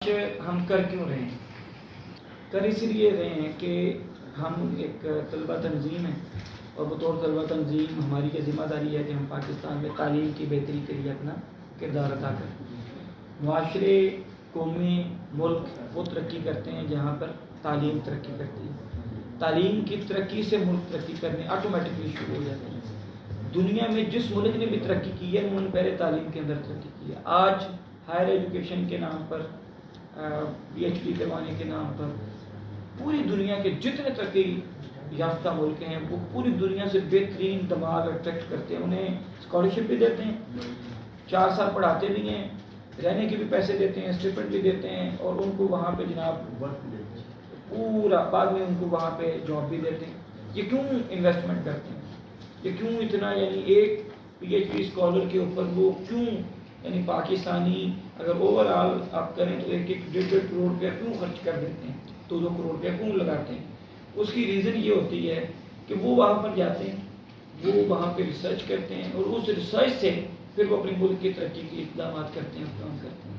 ہم کر کیوں رہے ہیں؟ کر اس لیے رہے ہیں کہ ہم ایک طلبہ تنظیم ہیں اور بطور طلبہ تنظیم ہماری یہ ذمہ داری ہے کہ ہم پاکستان میں تعلیم کی بہتری کے لیے اپنا کردار ادا کریں۔ معاشرے، قومی، ملک وہ ترقی کرتے ہیں جہاں پر تعلیم ترقی کرتی ہے۔ تعلیم کی ترقی سے ملک ترقی کرنے آٹومیٹکلی شروع ہو جاتے ہیں۔ دنیا میں جس ملک نے بھی ترقی کی ہے انہوں نے پہلے تعلیم کے اندر ترقی کی ہے۔ آج ہائر ایجوکیشن کے نام پر، پی ایچ ڈی کروانے کے نام پر پوری دنیا کے جتنے ترقی یافتہ ملک ہیں وہ پوری دنیا سے بہترین دماغ اٹریکٹ کرتے ہیں، انہیں اسکالرشپ بھی دیتے ہیں، 4 سال پڑھاتے بھی ہیں، رہنے کے بھی پیسے دیتے ہیں، اسٹیپنڈ بھی دیتے ہیں، اور ان کو وہاں پہ جناب پورا بعد میں ان کو وہاں پہ جاب بھی دیتے ہیں۔ یہ کیوں انویسٹمنٹ کرتے ہیں؟ یہ کیوں اتنا، یعنی ایک پی ایچ ڈی اسکالر کے اوپر وہ کیوں، یعنی پاکستانی اگر اوور آل آپ کریں تو 1.5 کروڑ روپیہ کیوں خرچ کر دیتے ہیں، 2 کروڑ روپیہ کیوں لگاتے ہیں؟ اس کی ریزن یہ ہوتی ہے کہ وہ وہاں پر جاتے ہیں، وہ وہاں پہ ریسرچ کرتے ہیں، اور اس ریسرچ سے پھر وہ اپنے ملک کی ترقی کے اقدامات کرتے ہیں، کام کرتے ہیں۔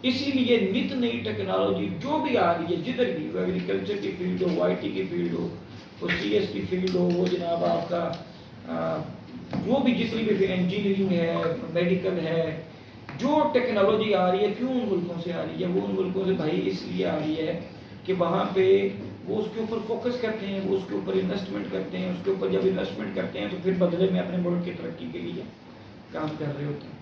اسی لیے نت نئی ٹیکنالوجی جو بھی آ رہی ہے جدھر بھی، وہ ایگریکلچر کی فیلڈ ہو، آئی ٹی کی فیلڈ ہو، وہ سی ایس کی فیلڈ ہو، وہ جناب آپ کا وہ بھی جتنی بھی انجینئرنگ ہے، میڈیکل ہے، جو ٹیکنالوجی آ رہی ہے کیوں ان ملکوں سے آ رہی ہے؟ وہ ان ملکوں سے بھائی اس لیے آ رہی ہے کہ وہاں پہ وہ اس کے اوپر فوکس کرتے ہیں، وہ اس کے اوپر انویسٹمنٹ کرتے ہیں، اس کے اوپر جب انویسٹمنٹ کرتے ہیں تو پھر بدلے میں اپنے ملک کی ترقی کے لیے کام کر رہے ہوتے ہیں۔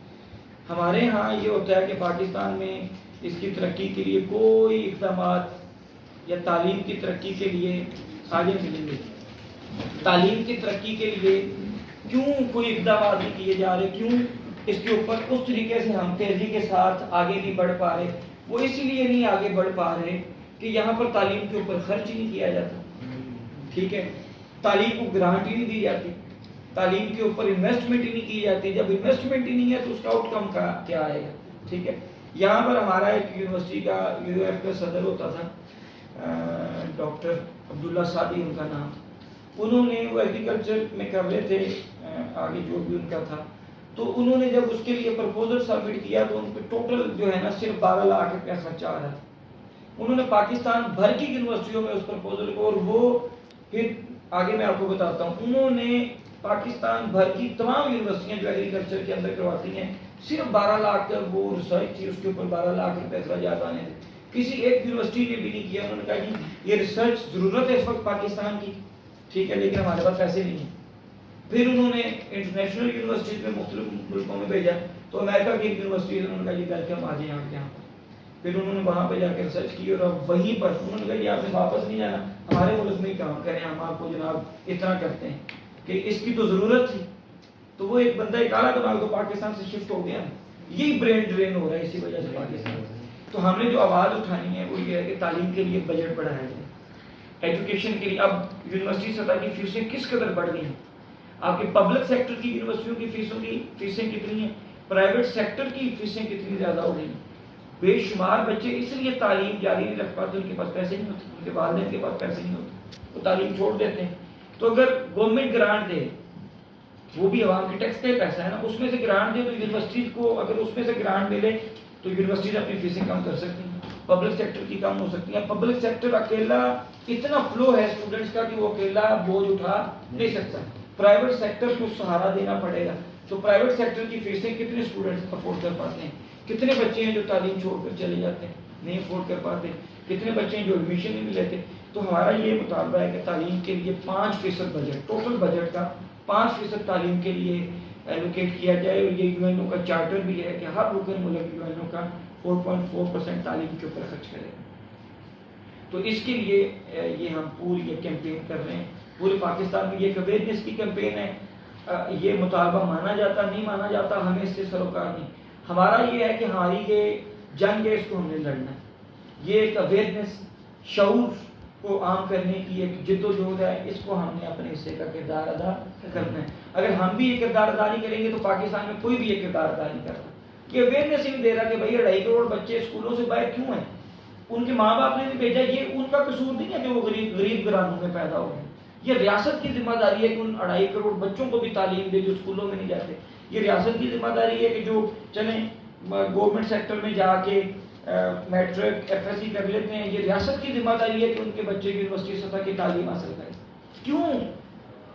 ہمارے ہاں یہ ہوتا ہے کہ پاکستان میں اس کی ترقی کے لیے کوئی اقدامات یا تعلیم کی ترقی کے لیے آگے ملیں گے، تعلیم کی ترقی کے لیے کیوں کوئی اقدامات نہیں کیے جا رہے؟ کیوں اس کے اوپر اس طریقے سے ہم تیزی کے ساتھ آگے نہیں بڑھ پا رہے؟ وہ اسی لیے نہیں آگے بڑھ پا رہے کہ یہاں پر تعلیم کے اوپر خرچ ہی نہیں کیا جاتا، ٹھیک ہے، تعلیم کو گرانٹ ہی نہیں دی جاتی، تعلیم کے اوپر انویسٹمنٹ ہی نہیں کی جاتی۔ جب انویسٹمنٹ ہی نہیں ہے تو اس کا آؤٹ کم کا کیا آئے گا؟ ٹھیک ہے، یہاں پر ہمارا ایک یونیورسٹی کا یو ایف کا صدر ہوتا تھا، ڈاکٹر عبداللہ سعدی ان کا نام، انہوں نے وہ ایگریکلچر میں کر رہے تھے، آگے جو بھی ان کا تھا، تو انہوں نے جب اس کے لیے پرپوزل سبمٹ کیا تو ان پہ ٹوٹل جو ہے نا صرف 12 لاکھ روپیہ خرچہ آ رہا تھا۔ انہوں نے پاکستان بھر کی یونیورسٹیوں میں اس پرپوزل کو، اور وہ پھر آگے میں آپ کو بتاتا ہوں، انہوں نے پاکستان بھر کی تمام یونیورسٹیاں جو ایگریکلچر کے اندر کرواتی ہیں صرف 12 لاکھ کا وہ ریسرچ تھی، اس کے اوپر 12 لاکھ روپے اخراجات آنے تھے۔ کسی ایک یونیورسٹی نے بھی نہیں کیا۔ انہوں نے کہا کہ یہ ریسرچ ضرورت ہے اس وقت پاکستان کی، ٹھیک ہے، لیکن ہمارے پاس پیسے نہیں ہیں۔ پھر انہوں نے انٹرنیشنل یونیورسٹیز میں مختلف ملکوں میں بھیجا، تو امریکہ کی ایک یونیورسٹی ہے، انہوں نے کہا یہ ویلکم آ جائیں آپ کے یہاں پر۔ پھر انہوں نے وہاں پہ جا کے ریسرچ کی، اور اب وہیں پر انہوں نے کہا یہ آپ نے واپس نہیں جانا، ہمارے ملک میں ہی کام کریں، ہم آپ کو جناب اتنا کرتے ہیں کہ اس کی تو ضرورت تھی۔ تو وہ ایک بندہ ایک اعلیٰ دماغ تو پاکستان سے شفٹ ہو گیا، یہی برین ڈرین ہو رہا ہے اسی وجہ سے پاکستان۔ تو ہم نے جو آواز اٹھانی ہے وہ یہ ہے کہ تعلیم کے لیے بجٹ بڑھایا جائے، ایجوکیشن کے لیے۔ اب یونیورسٹی سطح کی فیسیں کس قدر بڑھ گئی ہیں؟ آپ کے پبلک سیکٹر کی یونیورسٹیوں کی فیسیں کتنی ہیں، پرائیویٹ سیکٹر کی فیسیں کتنی زیادہ ہو گئی ہیں۔ بے شمار بچے اس لیے تعلیم جاری نہیں رکھ پاتے، ان کے پاس پیسے نہیں ہوتے، ان کے والدین کے پاس پیسے نہیں ہوتے، وہ تعلیم چھوڑ دیتے ہیں۔ تو اگر گورنمنٹ گرانٹ دے، وہ بھی عوام کے ٹیکس کا ہی پیسہ ہے نا، اس میں سے گرانٹ دے تو یونیورسٹیز کو، اگر اس میں سے گرانٹ ملے تو یونیورسٹیز اپنی فیسیں کم کر سکتی ہیں، پبلک سیکٹر کی کم ہو سکتی ہیں۔ پبلک سیکٹر اکیلا اتنا فلو ہے اسٹوڈنٹس کا کہ وہ اکیلا بوجھ اٹھا نہیں سکتا، پرائیویٹ سیکٹر کو سہارا دینا پڑے گا۔ تو پرائیویٹ سیکٹر کی فیسیں کتنے اسٹوڈنٹس افورڈ کر پاتے ہیں؟ کتنے بچے ہیں جو تعلیم چھوڑ کر چلے جاتے ہیں، نہیں افورڈ کر پاتے؟ کتنے بچے ہیں جو ایڈمیشن نہیں لیتے؟ تو ہمارا یہ مطالبہ ہے کہ تعلیم کے لیے 5% بجٹ، ٹوٹل بجٹ کا 5% تعلیم کے لیے ایلوکیٹ کیا جائے، اور یہ یو این او کا چارٹر بھی ہے کہ ہر رکن ملک یو این او کا 4.4% تعلیم کے اوپر خرچ کرے گا۔ تو اس کے لیے یہ ہم پوری یہ کیمپین کر رہے ہیں پورے پاکستان میں۔ یہ ایک اویئرنیس کی کیمپین ہے، یہ مطالبہ مانا جاتا نہیں مانا جاتا ہمیں اس سے سروکار نہیں۔ ہمارا یہ ہے کہ ہماری یہ جنگ ہے، اس کو ہم نے لڑنا ہے۔ یہ ایک اویئرنیس، شعور کو عام کرنے کی ایک جد و جہد ہے، اس کو ہم نے اپنے حصے کا کردار ادا کرنا ہے۔ اگر ہم بھی یہ کردار ادا نہیں کریں گے تو پاکستان میں کوئی بھی یہ کردار ادا نہیں کرتا۔ یہ اویئرنیس ہی نہیں دے رہا کہ بھائی 2.5 کروڑ بچے اسکولوں سے باہر کیوں ہیں، ان کے ماں باپ نے بھی بھیجا، یہ ان کا قصور نہیں ہے کہ وہ غریب گھرانوں میں پیدا ہو گئے۔ یہ ریاست کی ذمہ داری ہے کہ ان 2.5 کروڑ بچوں کو بھی تعلیم دے جو اسکولوں میں نہیں جاتے۔ یہ ریاست کی ذمہ داری ہے کہ جو چلیں گورنمنٹ سیکٹر میں جا کے میٹرک FSC کر لیتے ہیں، یہ ریاست کی ذمہ داری ہے کہ ان کے بچے کی یونیورسٹی سطح کی تعلیم حاصل کرے. کیوں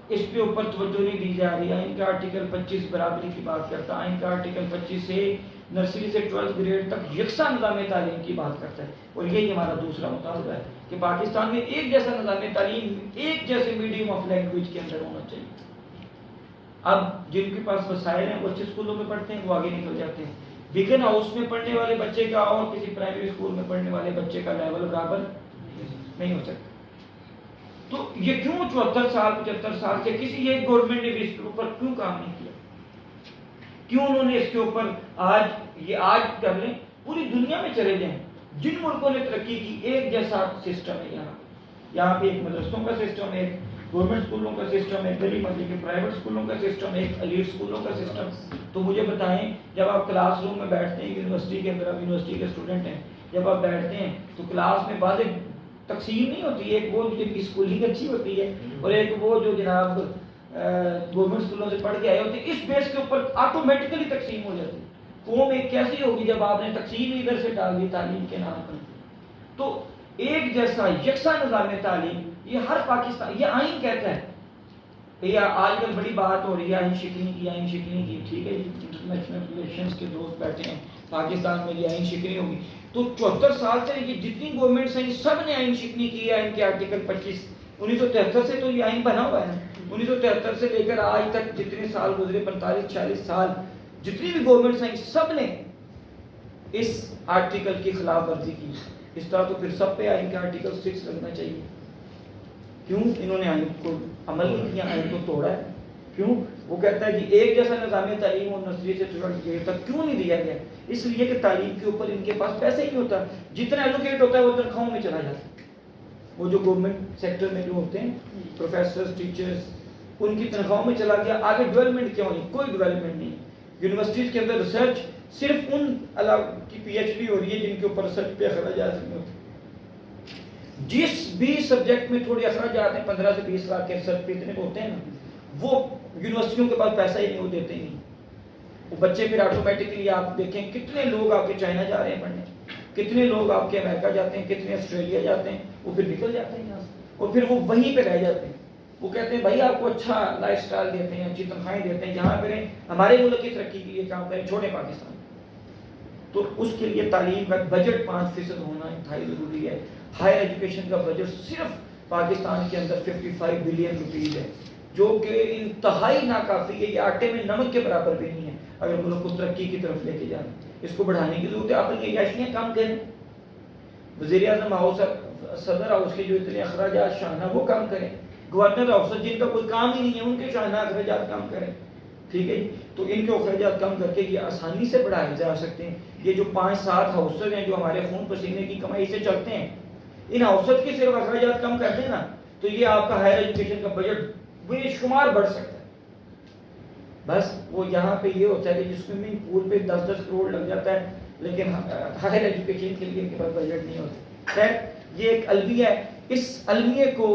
اس پہ اوپر توجہ نہیں دی جا رہی؟ آئین کا آرٹیکل 25 برابری کی بات کرتا ہے، آئین کا آرٹیکل 25 سے نرسری سے 12 گریڈ تک یکساں نظام تعلیم کی بات کرتا ہے، اور یہی ہمارا دوسرا مطالبہ ہے کہ پاکستان میں ایک جیسا نظام تعلیم، ایک جیسے میڈیم آف لینگویج کے اندر ہونا چاہیے. اب جن کے پاس وسائل ہیں وہ اچھے اسکولوں میں پڑھتے ہیں، وہ آگے نکل جاتے ہیں. بیکن ہاؤس میں پڑھنے والے بچے کا اور کسی پرائمری اسکول میں پڑھنے والے بچے کا لیول برابر نہیں ہو سکتا. تو یہ کیوں 74 سال 75 سال سے کسی ایک گورنمنٹ نے بھی اس کے اوپر کیوں کام نہیں کیا؟ کیوں انہوں نے اس کے اوپر آج کر لیں؟ پوری دنیا میں چلے جائیں، جن ملکوں نے ترقی کی ایک جیسا سسٹم ہے. یہاں پہ ایک مدرسوں کا سسٹم ہے، ایک گورنمنٹ اسکولوں کا سسٹم ہے، گلی محلے کے پرائیویٹ اسکولوں کا سسٹم ہے، ایک ایلیٹ اسکولوں کا سسٹم. تو مجھے بتائیں، جب آپ کلاس روم میں بیٹھتے ہیں یونیورسٹی کے اندر، آپ یونیورسٹی کے اسٹوڈنٹ ہیں، جب آپ بیٹھتے ہیں تو کلاس میں واضح تقسیم نہیں ہوتی. ایک وہ جن کی اسکولنگ اچھی ہوتی ہے اور ایک وہ جو جناب گورنمنٹ اسکولوں سے پڑھ کے آئے ہوتے ہیں. اس بیس کے اوپر آٹومیٹکلی تقسیم ہو جاتی ہے. قوم ایک کیسی ہوگی جب آپ نے تقسیم ادھر سے ڈال دی تعلیم کے نام پر؟ تو ایک جیسا یکساں نظام تعلیم یہ ہر پاکستان، یہ آئین کہتا ہے. یہ آج کل بڑی بات ہو رہی ہے آئین شکنی کی. ٹھیک ہے جی، انٹرنیشنل ریلیشنز کے دوست بیٹھے ہیں، پاکستان میں یہ آئین شکنی ہوگی. تو 74 سال سے یہ جتنی گورنمنٹس ہیں سب نے آئین شکنی کی ہے. ان کے آرٹیکل 25 1973 سے تو یہ آئین بنا ہوا ہے نا. 1973 سے لے کر آج تک جتنے سال گزرے، 45-46 سال، جتنی بھی گورنمنٹس ہیں سب نے اس آرٹیکل کی خلاف ورزی کی. اس طرح تو پھر سب پہ آئین کا آرٹیکل 6 لگنا چاہیے. کیوں انہوں نے آئین کو عمل نہیں کیا، آئین کو توڑا ہے؟ کیوں؟ وہ کہتا ہے کہ ایک جیسا نظام تعلیم اور نرسری سے 12 گریڈ تک کیوں نہیں دیا گیا؟ اس لیے کہ تعلیم کے اوپر ان کے پاس پیسے ہی نہیں ہوتا. جتنا ایلوکیٹ ہوتا ہے وہ تنخواہوں میں چلا جاتا ہے. وہ جو گورنمنٹ سیکٹر میں جو ہوتے ہیں پروفیسرز، ٹیچرز، ان کی تنخواہوں میں چلا گیا. آگے ڈیولپمنٹ کیوں نہیں؟ کوئی ڈیولپمنٹ نہیں. یونیورسٹیز کے اندر ریسرچ صرف ان کی PhD ہو رہی ہے جن کے اوپر ریسرچ پہ اخراجات نہیں ہوتے. جس بھی سبجیکٹ میں تھوڑے اخراجات ہیں 15 سے 20 لاکھ کے ریسرچ پہ اتنے ہوتے ہیں نا، وہ یونیورسٹیوں کے پاس پیسہ ہی نہیں، وہ دیتے ہی نہیں. وہ بچے پھر آٹومیٹکلی آپ دیکھیں کتنے لوگ آپ کے چائنا جا رہے ہیں پڑھنے، کتنے لوگ آپ کے امریکہ جاتے ہیں، کتنے آسٹریلیا جاتے ہیں، وہ پھر نکل جاتے ہیں یہاں سے اور پھر وہ وہیں پہ رہ جاتے ہیں. وہ کہتے ہیں بھائی آپ کو اچھا لائف سٹائل دیتے ہیں، اچھی تنخواہیں دیتے ہیں، یہاں پہ رہیں، ہمارے ملک کی ترقی کے لیے کام کریں، چھوڑیں پاکستان. تو اس کے لیے تعلیم کا بجٹ 5% ہونا انتہائی ضروری ہے. ہائر ایجوکیشن کا بجٹ صرف پاکستان کے اندر 55 بلین روپیز ہے، جو کہ انتہائی ناکافی ہے. یہ آٹے میں نمک کے برابر بھی نہیں ہے اگر ملک کو ترقی کی طرف لے کے جائیں. اس کو بڑھانے کی ضرورت ہے. اپنی عیاشیاں کم کریں. وزیر اعظم ہاؤس، صدر ہاؤس کے جو اتنے اخراجات شاہانہ وہ کم کریں. گورنر ہاؤس جن کا کوئی کام ہی نہیں ہے ان کے شاہانہ اخراجات کم کریں. ٹھیک ہے جی. تو ان کے اخراجات کم کر کے یہ آسانی سے بڑھائے جا سکتے ہیں. یہ جو 5-7 ہاؤسز ہیں جو ہمارے خون پسینے کی کمائی سے چلتے ہیں، ان ہاؤسز کے صرف اخراجات کم کر دیں نا تو یہ آپ کا ہائر ایجوکیشن کا بجٹ بے شمار بڑھ سکتا ہے. بس وہ یہاں پہ یہ ہوتا ہے کہ جس سوئمنگ پول پہ 10-10 کروڑ لگ جاتا ہے لیکن ہائر ایجوکیشن کے لیے ان کے پاس بجٹ نہیں ہوتا. خیر یہ ایک المیہ ہے. اس المیہ کو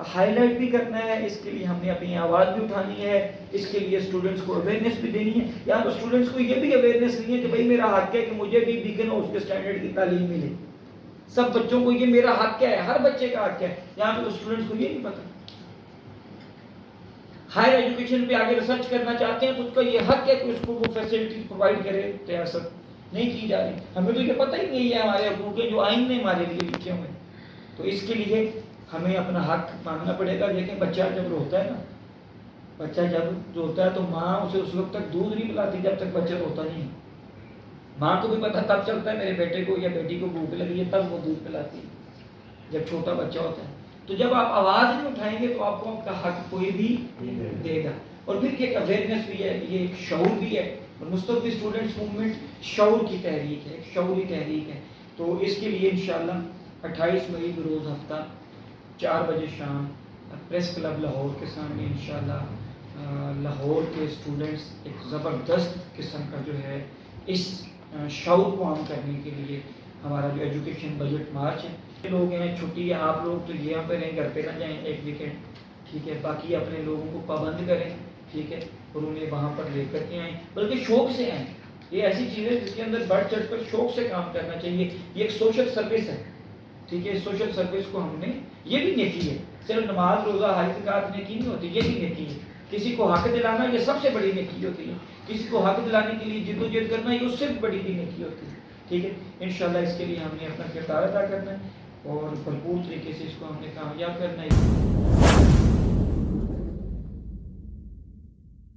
ہائی لائٹ بھی کرنا ہے. اس کے لیے ہم نے اپنی آواز بھی اٹھانی ہے. اس کے لیے اسٹوڈنٹس کو اویئرنیس بھی دینی ہے. یہاں پر اسٹوڈنٹس کو یہ بھی اویئرنیس نہیں ہے کہ بھائی میرا حق ہے کہ مجھے بھی بیکن ہاؤس کے اسٹینڈرڈ کی تعلیم ملے. سب بچوں کو یہ میرا حق کیا ہے، ہر بچے کا حق کیا ہے، یہاں پہ اسٹوڈنٹس کو یہ نہیں پتا. ہائر ایجوکیشن پہ آگے ریسرچ کرنا چاہتے ہیں تو اس کا یہ حق ہے کہ اس کو وہ فیسلٹی پرووائڈ کرے. ریاست نہیں کی جا رہی. ہمیں تو یہ پتہ ہی نہیں ہے ہمارے حقوق جو آئین نے ہمارے لیے لکھے ہوئے. تو اس کے لیے ہمیں اپنا حق مانگنا پڑے گا. لیکن بچہ جب روتا ہے نا، بچہ جب روتا ہے تو ماں اسے اس وقت تک دودھ نہیں پلاتی جب تک بچہ روتا نہیں. ماں کو بھی پتہ تب چلتا ہے میرے بیٹے کو یا بیٹی کو بھوک لگی ہے تب وہ دودھ پلاتی ہے جب چھوٹا بچہ ہوتا ہے. تو جب آپ آواز نہیں اٹھائیں گے تو آپ کو آپ کا حق کوئی بھی دے گا. اور پھر ایک اویئرنیس بھی ہے، یہ ایک شعور بھی ہے. اور مستقبل اسٹوڈنٹس موومنٹ شعور کی تحریک ہے، شعوری تحریک ہے. تو اس کے لیے انشاءاللہ 28 مئی بروز ہفتہ 4 بجے شام پریس کلب لاہور کے سامنے انشاءاللہ لاہور کے اسٹوڈنٹس ایک زبردست قسم کا جو ہے اس شعور کو عام کرنے کے لیے ہمارا جو ایجوکیشن بجٹ مارچ ہے. لوگ ہیں چھٹی ہے، آپ لوگ تو یہاں پہ رہیں، گھر پہ نہ جائیں ایک ویکینڈ. ٹھیک ہے. باقی اپنے لوگوں کو پابند کریں. ٹھیک ہے. اور انہیں وہاں پر لے کر کے آئیں، بلکہ شوق سے آئیں. یہ ایسی چیز ہے جس کے اندر بڑھ چڑھ کر شوق سے کام کرنا چاہیے. یہ ایک سوشل سروس ہے. ٹھیک ہے, سوشل سروس کو ہم نے, یہ بھی نیکی ہے. صرف نماز روزہ حج زکات نیکی نہیں ہوتی, یہ بھی نیکی ہے. کسی کو حق دلانا یہ سب سے بڑی نیکی ہوتی ہے. کسی کو حق دلانے کے لیے جد و جہد کرنا یہ اس سے بھی بڑی نیکی ہوتی ہے. ٹھیک ہے, انشاءاللہ اس کے لیے ہم نے اپنا کردار ادا کرنا ہے اور بھرپور طریقے سے اس کو ہم نے کامیاب کرنا ہے.